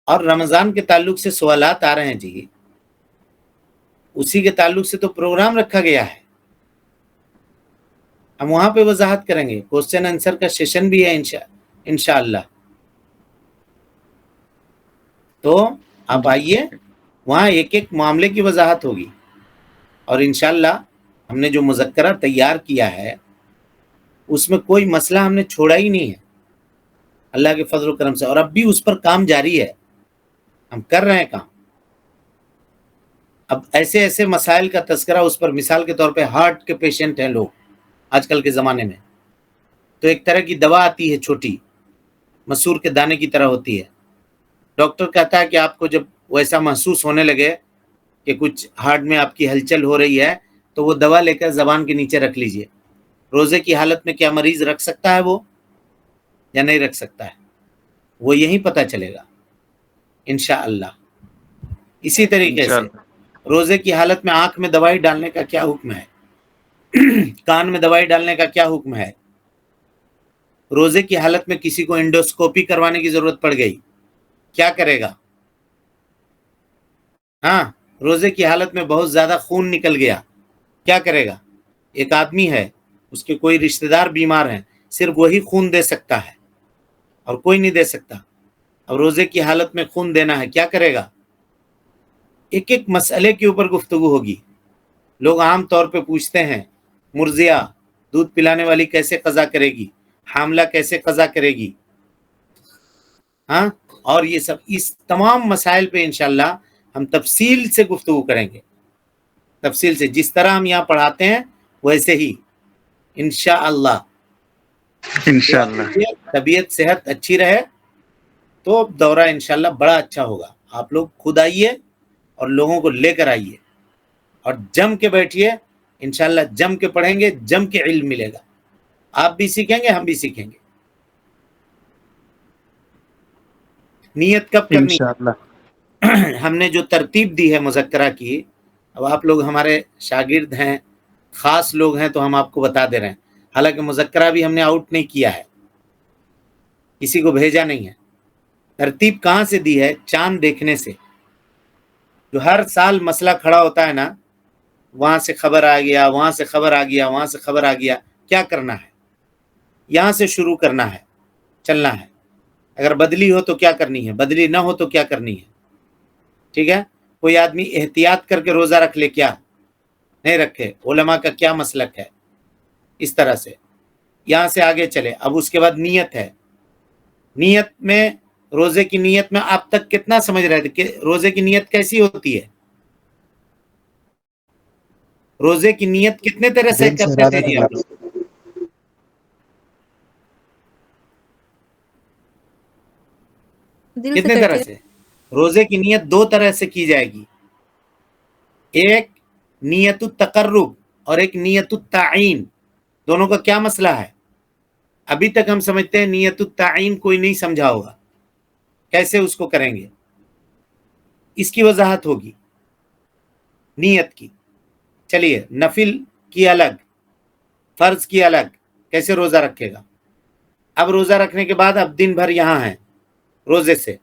اور رمضان کے تعلق سے سوالات آ رہے ہیں جی، اسی کے تعلق سے تو پروگرام رکھا گیا ہے، ہم وہاں پہ وضاحت کریں گے. کوسچن آنسر کا سیشن بھی ہے انشاءاللہ. تو آپ آئیے، وہاں ایک ایک معاملے کی وضاحت ہوگی، اور انشاءاللہ ہم نے جو مذکرہ تیار کیا ہے اس میں کوئی مسئلہ ہم نے چھوڑا ہی نہیں ہے، اللہ کے فضل و کرم سے. اور اب بھی اس پر کام جاری ہے، ہم کر رہے ہیں کام. اب ایسے ایسے مسائل کا تذکرہ اس پر، مثال کے طور پہ ہارٹ کے پیشنٹ ہیں لوگ آج کل کے زمانے میں، تو ایک طرح کی دوا آتی ہے چھوٹی، مسور کے دانے کی طرح ہوتی ہے. ڈاکٹر کہتا ہے کہ آپ کو جب ویسا محسوس ہونے لگے کہ کچھ ہارٹ میں آپ کی ہلچل ہو رہی ہے، تو وہ دوا لے کر زبان کے نیچے رکھ لیجئے. روزے کی حالت میں کیا مریض رکھ سکتا ہے وہ یا نہیں رکھ سکتا ہے، وہ یہی پتہ چلے گا انشاءاللہ. اسی طریقے سے روزے کی حالت میں آنکھ میں دوائی ڈالنے کا کیا حکم ہے، کان میں دوائی ڈالنے کا کیا حکم ہے. روزے کی حالت میں کسی کو انڈوسکوپی کروانے کی ضرورت پڑ گئی، کیا کرے گا. ہاں، روزے کی حالت میں بہت زیادہ خون نکل گیا، کیا کرے گا. ایک آدمی ہے، اس کے کوئی رشتہ دار بیمار ہیں، صرف وہی خون دے سکتا ہے اور کوئی نہیں دے سکتا. اب روزے کی حالت میں خون دینا ہے، کیا کرے گا. ایک ایک مسئلے کے اوپر گفتگو ہوگی. لوگ عام طور پہ پوچھتے ہیں مرضیہ دودھ پلانے والی کیسے قضا کرے گی، حاملہ کیسے قضا کرے گی، ہاں، اور یہ سب، اس تمام مسائل پہ انشاءاللہ ہم تفصیل سے گفتگو کریں گے. تفصیل سے جس طرح ہم یہاں پڑھاتے ہیں ویسے ہی انشاءاللہ. انشاءاللہ. طبیعت صحت اچھی رہے تو دورہ انشاءاللہ بڑا اچھا ہوگا. آپ لوگ خود آئیے اور لوگوں کو لے کر آئیے اور جم کے بیٹھیے. انشاءاللہ جم کے پڑھیں گے, جم کے علم ملے گا. آپ بھی سیکھیں گے, ہم بھی سیکھیں گے. نیت کب کرنی؟ انشاءاللہ. ہم نے جو ترتیب دی ہے مذکرہ کی, اب آپ لوگ ہمارے شاگرد ہیں, خاص لوگ ہیں, تو ہم آپ کو بتا دے رہے ہیں. حالانکہ مذکرہ بھی ہم نے آؤٹ نہیں کیا ہے, کسی کو بھیجا نہیں ہے. ترتیب کہاں سے دی ہے؟ چاند دیکھنے سے. جو ہر سال مسئلہ کھڑا ہوتا ہے نا, وہاں سے خبر آ گیا, وہاں سے خبر آ گیا, وہاں سے خبر آ گیا. کیا کرنا ہے؟ یہاں سے شروع کرنا ہے, چلنا ہے. اگر بدلی ہو تو کیا کرنی ہے, بدلی نہ ہو تو کیا کرنی ہے. ٹھیک ہے. کوئی آدمی احتیاط کر کے روزہ رکھ لے, کیا نہیں رکھے, علماء کا کیا مسلک ہے. اس طرح سے یہاں سے آگے چلے. اب اس کے بعد نیت ہے. نیت میں, روزے کی نیت میں آپ تک کتنا سمجھ رہے تھے کہ روزے کی نیت کیسی ہوتی ہے؟ روزے کی نیت کتنے طرح سے کرتے تھے جی آپ لوگ؟ کتنے طرح سے؟ روزے کی نیت دو طرح سے کی جائے گی. ایک نیت التقرب اور ایک نیت التعین. دونوں کا کیا مسئلہ ہے؟ ابھی تک ہم سمجھتے ہیں نیت التعین کوئی نہیں سمجھا ہوگا, کیسے اس کو کریں گے. اس کی وضاحت ہوگی نیت کی. چلیے, نفل کی الگ, فرض کی الگ, کیسے روزہ رکھے گا. اب روزہ رکھنے کے بعد اب دن بھر یہاں ہیں روزے سے.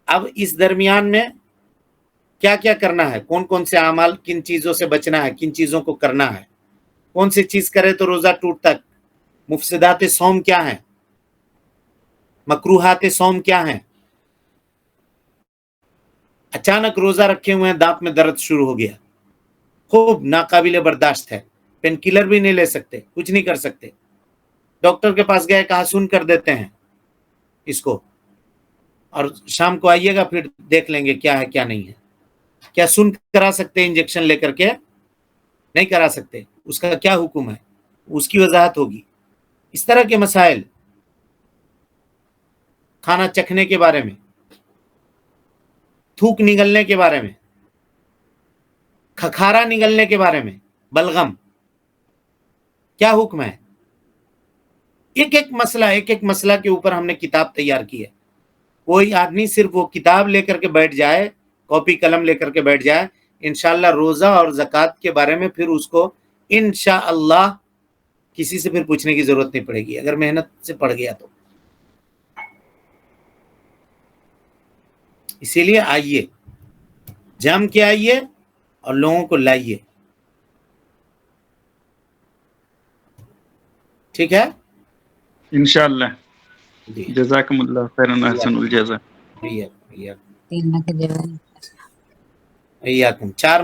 اب اس درمیان میں کیا کیا کرنا ہے, کون کون سے اعمال, کن چیزوں سے بچنا ہے, کن چیزوں کو کرنا ہے, کون سی چیز کرے تو روزہ ٹوٹتا. مفسدات صوم کیا ہیں, مکروہات صوم کیا ہیں. اچانک روزہ رکھے ہوئے ہیں, دانت میں درد شروع ہو گیا, خوب ناقابل برداشت ہے, پین کلر بھی نہیں لے سکتے, کچھ نہیں کر سکتے. ڈاکٹر کے پاس گئے, کہا سن کر دیتے ہیں اس کو, اور شام کو آئیے گا پھر دیکھ لیں گے کیا ہے کیا نہیں ہے. کیا سن کرا سکتے انجیکشن لے کر کے؟ نہیں کرا سکتے. اس کا کیا حکم ہے, اس کی وضاحت ہوگی. اس طرح کے مسائل, کھانا چکھنے کے بارے میں, تھوک نگلنے کے بارے میں, کھکھارا نگلنے کے بارے میں, بلغم, کیا حکم ہے. ایک ایک مسئلہ کے اوپر ہم نے کتاب تیار کی ہے. کوئی آدمی صرف وہ کتاب لے کر کے بیٹھ جائے, کاپی قلم لے کر کے بیٹھ جائے, انشاءاللہ روزہ اور زکوٰۃ کے بارے میں پھر اس کو انشاءاللہ کسی سے پھر پوچھنے کی ضرورت نہیں پڑے گی, اگر محنت سے پڑھ گیا تو. اسی لیے آئیے, جم کے آئیے اور لوگوں کو لائیے. ٹھیک ہے, انشاءاللہ. جی. جزاکم اللہ خیرا احسن الجزا. 4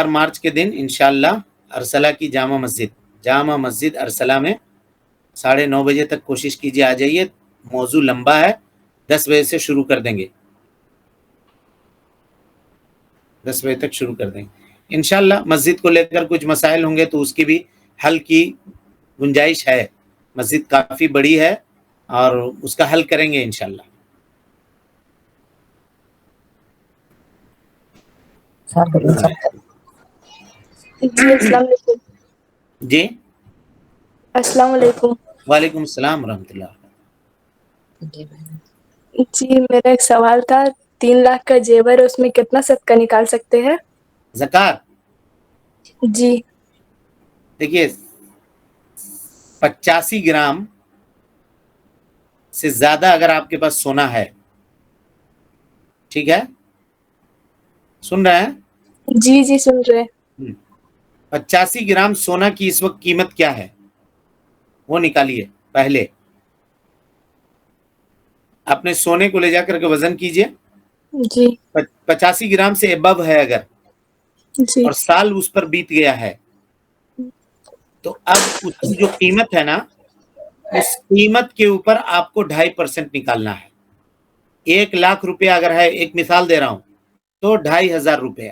مارچ کے دن انشاءاللہ ارسلہ کی جامع مسجد ارسلہ میں 9:30 بجے تک کوشش کیجیے آ جائیے. موضوع لمبا ہے, 10 بجے سے شروع کر دیں گے, 10 بجے تک شروع کر دیں گے انشاءاللہ. مسجد کو لے کر کچھ مسائل ہوں گے تو اس کی بھی حل کی گنجائش ہے. مسجد کافی بڑی ہے اور اس کا حل کریں گے انشاءاللہ. جی السلام علیکم. جی السلام علیکم. وعلیکم السلام ورحمۃ اللہ. جی میرا ایک سوال تھا, 3 لاکھ کا زیور ہے, اس میں کتنا صدقہ نکال سکتے ہیں؟ زکوٰۃ جی دیکھیے 85 گرام سے زیادہ اگر آپ کے پاس سونا ہے, ٹھیک ہے, سن رہے ہیں؟ جی جی سن رہے. 85 گرام سونا کی اس وقت قیمت کیا ہے وہ نکالیے. پہلے اپنے سونے کو لے جا کر کے وزن کیجئے. جی 85 گرام سے ابو ہے اگر, جی اور سال اس پر بیت گیا ہے, تو اب اس کی جو قیمت ہے نا, اس قیمت کے اوپر آپ کو 2.5% نکالنا ہے. 1 لاکھ روپیہ اگر ہے, ایک مثال دے رہا ہوں, تو 2,500 روپیہ.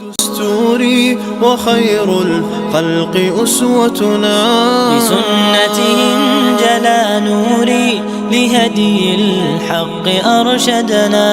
دستوري وخير الخلق أسوتنا بسنته انجلى نوري لهدي الحق أرشدنا